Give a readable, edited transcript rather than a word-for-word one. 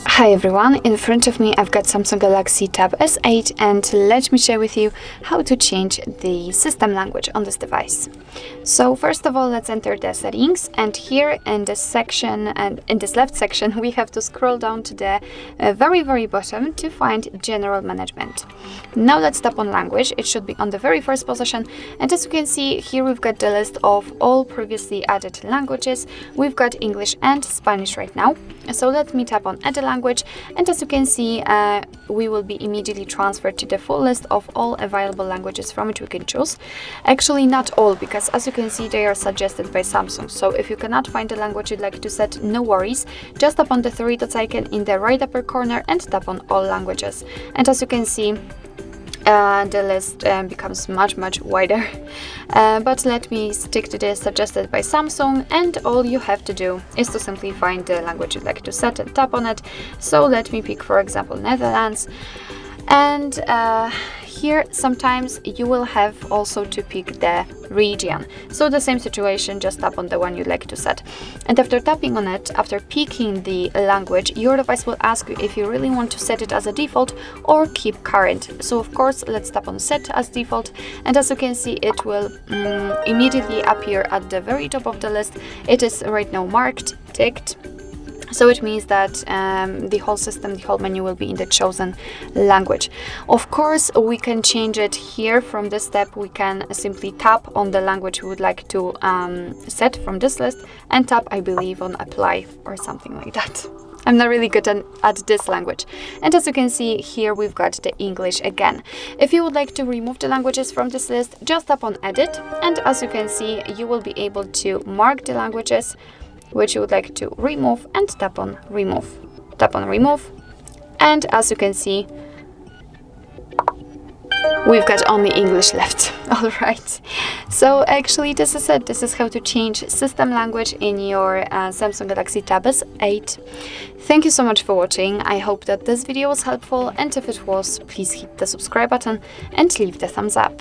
Hi everyone, in front of me I've got Samsung Galaxy Tab S8 and let me share with you how to change the system language on this device. So first of all, let's enter the settings, and here in this section and in this left section we have to scroll down to the very bottom to find general management. Now let's tap on language. It should be on the very first position, and as you can see here we've got the list of all previously added languages. We've got English and Spanish right now, so let me tap on add a language, and as you can see we will be immediately transferred to the full list of all available languages from which we can choose. Actually not all, because as you can see they are suggested by Samsung, so if you cannot find the language you'd like to set, no worries, just tap on the three dots icon in the right upper corner and tap on all languages, and as you can see the list becomes much wider, but let me stick to the suggested by Samsung, and all you have to do is to simply find the language you'd like to set and tap on it. So let me pick, for example, Netherlands, and here sometimes you will have also to pick the region. So the same situation, just tap on the one you'd like to set, and after tapping on it, after picking the language, your device will ask you if you really want to set it as a default or keep current. So of course let's tap on set as default, and as you can see it will immediately appear at the very top of the list. It is right now marked ticked, so it means that the whole system, the whole menu will be in the chosen language. Of course, we can change it here from this step. We can simply tap on the language we would like to set from this list and tap, I believe, on apply or something like that. I'm not really good at this language. And as you can see here, we've got the English again. If you would like to remove the languages from this list, just tap on edit, and as you can see, you will be able to mark the languages which you would like to remove and tap on remove. Tap on remove, and as you can see we've got only English left. All right, so actually this is it. This is how to change system language in your Samsung Galaxy Tab S8. Thank you so much for watching. I hope that this video was helpful, and if it was, please hit the subscribe button and leave the thumbs up.